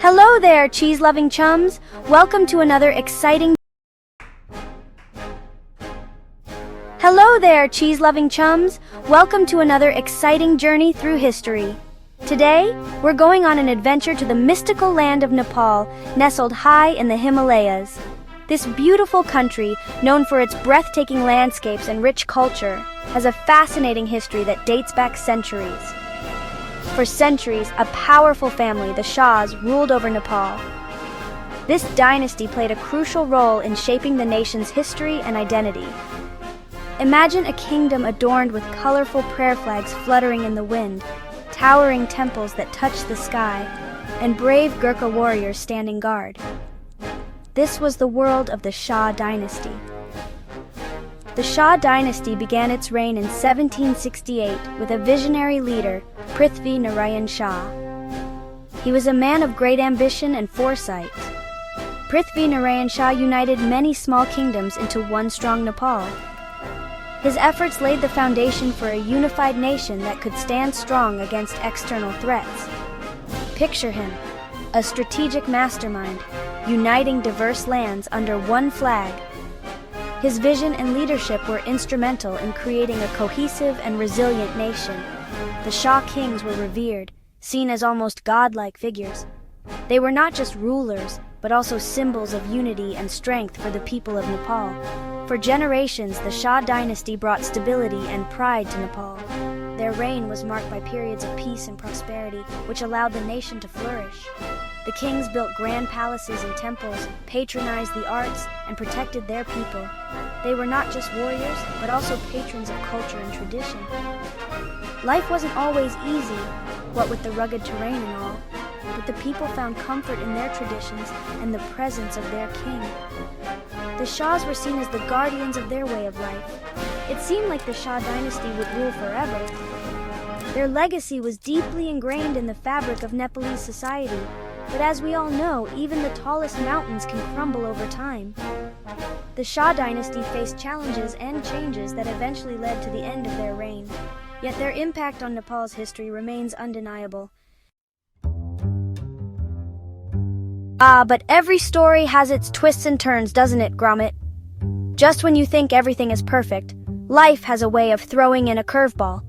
Hello there, cheese-loving chums! Welcome to another exciting... Hello there, cheese-loving chums! Welcome to another exciting journey through history. Today, we're going on an adventure to the mystical land of Nepal, nestled high in the Himalayas. This beautiful country, known for its breathtaking landscapes and rich culture, has a fascinating history that dates back centuries. For centuries, a powerful family, the Shahs, ruled over Nepal. This dynasty played a crucial role in shaping the nation's history and identity. Imagine a kingdom adorned with colorful prayer flags fluttering in the wind, towering temples that touch the sky, and brave Gurkha warriors standing guard. This was the world of the Shah dynasty. The Shah dynasty began its reign in 1768 with a visionary leader, Prithvi Narayan Shah. He was a man of great ambition and foresight. Prithvi Narayan Shah united many small kingdoms into one strong Nepal. His efforts laid the foundation for a unified nation that could stand strong against external threats. Picture him, a strategic mastermind, uniting diverse lands under one flag. His vision and leadership were instrumental in creating a cohesive and resilient nation. The Shah kings were revered, seen as almost godlike figures. They were not just rulers, but also symbols of unity and strength for the people of Nepal. For generations, the Shah dynasty brought stability and pride to Nepal. Their reign was marked by periods of peace and prosperity, which allowed the nation to flourish. The kings built grand palaces and temples, patronized the arts, and protected their people. They were not just warriors, but also patrons of culture and tradition. Life wasn't always easy, what with the rugged terrain and all, but the people found comfort in their traditions and the presence of their king. The Shahs were seen as the guardians of their way of life. It seemed like the Shah dynasty would rule forever. Their legacy was deeply ingrained in the fabric of Nepalese society. But as we all know, even the tallest mountains can crumble over time. The Shah dynasty faced challenges and changes that eventually led to the end of their reign. Yet their impact on Nepal's history remains undeniable. But every story has its twists and turns, doesn't it, Gromit? Just when you think everything is perfect, life has a way of throwing in a curveball.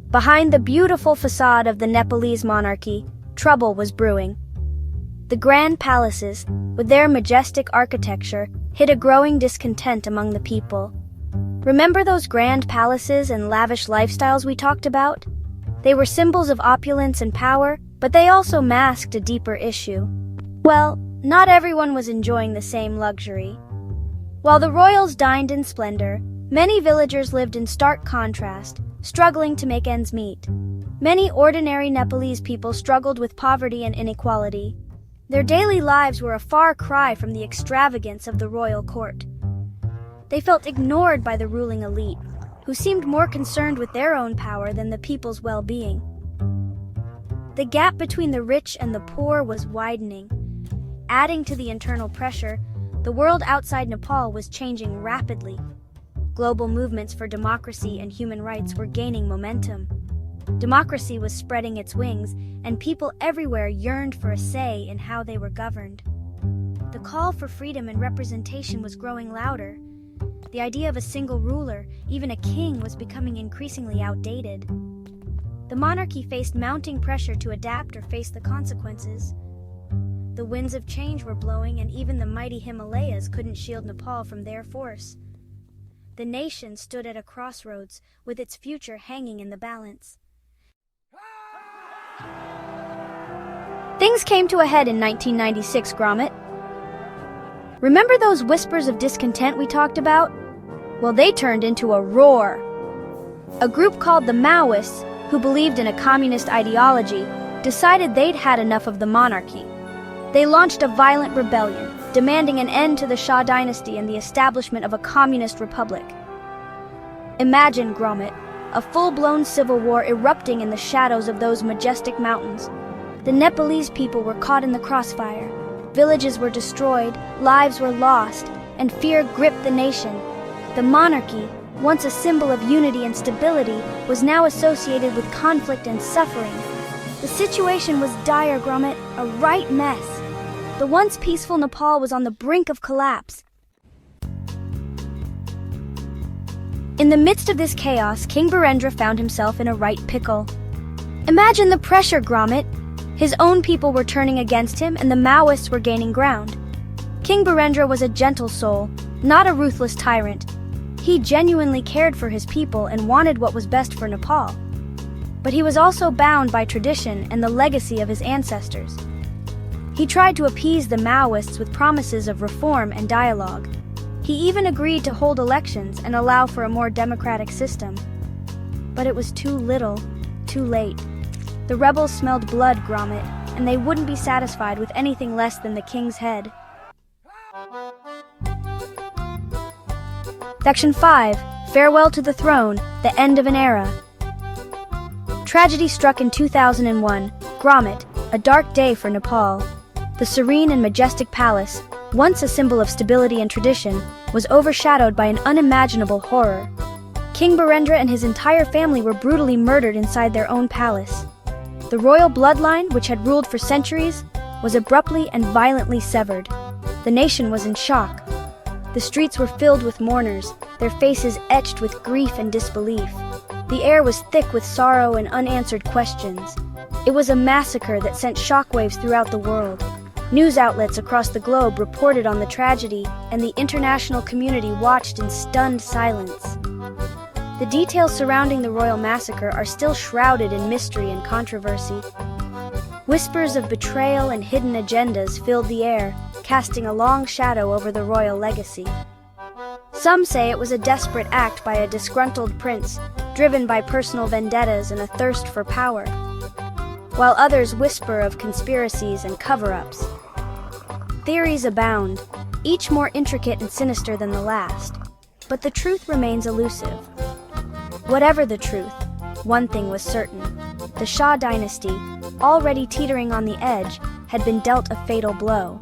Behind the beautiful facade of the Nepalese monarchy, trouble was brewing. The grand palaces, with their majestic architecture, hid a growing discontent among the people. Remember those grand palaces and lavish lifestyles we talked about? They were symbols of opulence and power, but they also masked a deeper issue. Well, not everyone was enjoying the same luxury. While the royals dined in splendor, many villagers lived in stark contrast, struggling to make ends meet. Many ordinary Nepalese people struggled with poverty and inequality. Their daily lives were a far cry from the extravagance of the royal court. They felt ignored by the ruling elite, who seemed more concerned with their own power than the people's well-being. The gap between the rich and the poor was widening. Adding to the internal pressure, the world outside Nepal was changing rapidly. Global movements for democracy and human rights were gaining momentum. Democracy was spreading its wings, and people everywhere yearned for a say in how they were governed. The call for freedom and representation was growing louder. The idea of a single ruler, even a king, was becoming increasingly outdated. The monarchy faced mounting pressure to adapt or face the consequences. The winds of change were blowing, and even the mighty Himalayas couldn't shield Nepal from their force. The nation stood at a crossroads, with its future hanging in the balance. Things came to a head in 1996, Gromit. Remember those whispers of discontent we talked about? Well, they turned into a roar. A group called the Maoists, who believed in a communist ideology, decided they'd had enough of the monarchy. They launched a violent rebellion, demanding an end to the Shah dynasty and the establishment of a communist republic. Imagine, Gromit, a full-blown civil war erupting in the shadows of those majestic mountains. The Nepalese people were caught in the crossfire. Villages were destroyed, lives were lost, and fear gripped the nation. The monarchy, once a symbol of unity and stability, was now associated with conflict and suffering. The situation was dire, Gromit, a right mess. The once peaceful Nepal was on the brink of collapse. In the midst of this chaos, King Birendra found himself in a right pickle. Imagine the pressure, Gromit. His own people were turning against him and the Maoists were gaining ground. King Birendra was a gentle soul, not a ruthless tyrant. He genuinely cared for his people and wanted what was best for Nepal. But he was also bound by tradition and the legacy of his ancestors. He tried to appease the Maoists with promises of reform and dialogue. He even agreed to hold elections and allow for a more democratic system. But it was too little, too late. The rebels smelled blood, Gromit, and they wouldn't be satisfied with anything less than the king's head. Section 5. Farewell to the Throne, the End of an Era. Tragedy struck in 2001. Gromit, a dark day for Nepal. The serene and majestic palace, once a symbol of stability and tradition, was overshadowed by an unimaginable horror. King Birendra and his entire family were brutally murdered inside their own palace. The royal bloodline, which had ruled for centuries, was abruptly and violently severed. The nation was in shock. The streets were filled with mourners, their faces etched with grief and disbelief. The air was thick with sorrow and unanswered questions. It was a massacre that sent shockwaves throughout the world. News outlets across the globe reported on the tragedy, and the international community watched in stunned silence. The details surrounding the Royal Massacre are still shrouded in mystery and controversy. Whispers of betrayal and hidden agendas filled the air, casting a long shadow over the royal legacy. Some say it was a desperate act by a disgruntled prince, driven by personal vendettas and a thirst for power, while others whisper of conspiracies and cover-ups. Theories abound, each more intricate and sinister than the last, but the truth remains elusive. Whatever the truth, one thing was certain. The Shah dynasty, already teetering on the edge, had been dealt a fatal blow.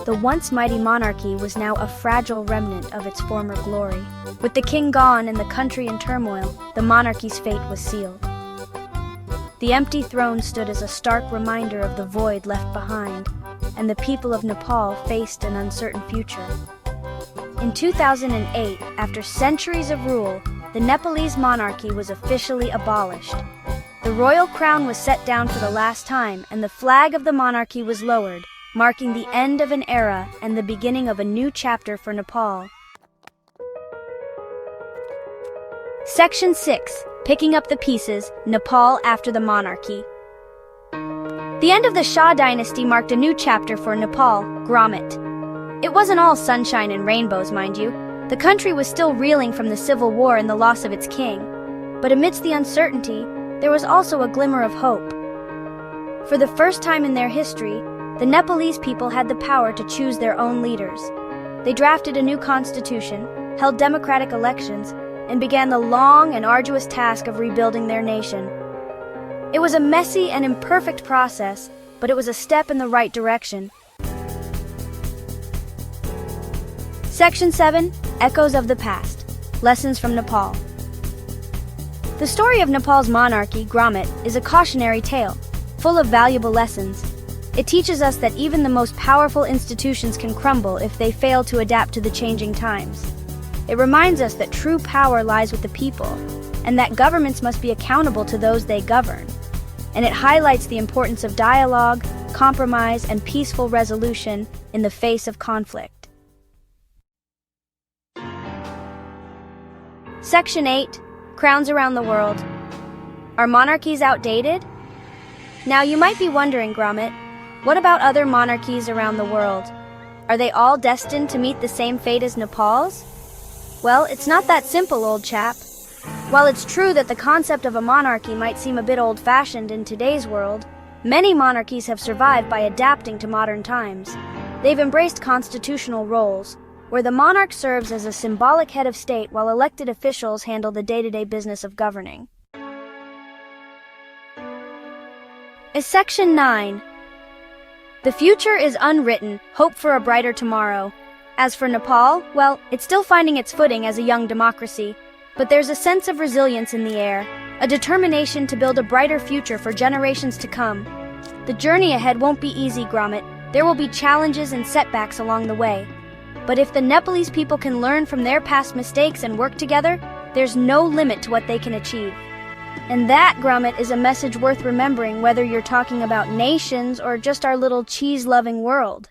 The once mighty monarchy was now a fragile remnant of its former glory. With the king gone and the country in turmoil, the monarchy's fate was sealed. The empty throne stood as a stark reminder of the void left behind, and the people of Nepal faced an uncertain future. In 2008, after centuries of rule, the Nepalese monarchy was officially abolished. The royal crown was set down for the last time, and the flag of the monarchy was lowered, marking the end of an era and the beginning of a new chapter for Nepal. Section 6. Picking up the pieces, Nepal after the monarchy. The end of the Shah dynasty marked a new chapter for Nepal, Gromit. It wasn't all sunshine and rainbows, mind you. The country was still reeling from the civil war and the loss of its king. But amidst the uncertainty, there was also a glimmer of hope. For the first time in their history, the Nepalese people had the power to choose their own leaders. They drafted a new constitution, held democratic elections, and began the long and arduous task of rebuilding their nation. It was a messy and imperfect process, but it was a step in the right direction. Section 7. Echoes of the Past. Lessons from Nepal. The story of Nepal's monarchy, Gromit, is a cautionary tale, full of valuable lessons. It teaches us that even the most powerful institutions can crumble if they fail to adapt to the changing times. It reminds us that true power lies with the people, and that governments must be accountable to those they govern. And it highlights the importance of dialogue, compromise, and peaceful resolution in the face of conflict. Section 8. Crowns around the world. Are monarchies outdated? Now you might be wondering, Gromit, what about other monarchies around the world? Are they all destined to meet the same fate as Nepal's? Well, it's not that simple, old chap. While it's true that the concept of a monarchy might seem a bit old-fashioned in today's world, many monarchies have survived by adapting to modern times. They've embraced constitutional roles, where the monarch serves as a symbolic head of state while elected officials handle the day-to-day business of governing. Section 9. The future is unwritten, hope for a brighter tomorrow. As for Nepal, well, it's still finding its footing as a young democracy, but there's a sense of resilience in the air, a determination to build a brighter future for generations to come. The journey ahead won't be easy, Gromit. There will be challenges and setbacks along the way. But if the Nepalese people can learn from their past mistakes and work together, there's no limit to what they can achieve. And that, Gromit, is a message worth remembering whether you're talking about nations or just our little cheese-loving world.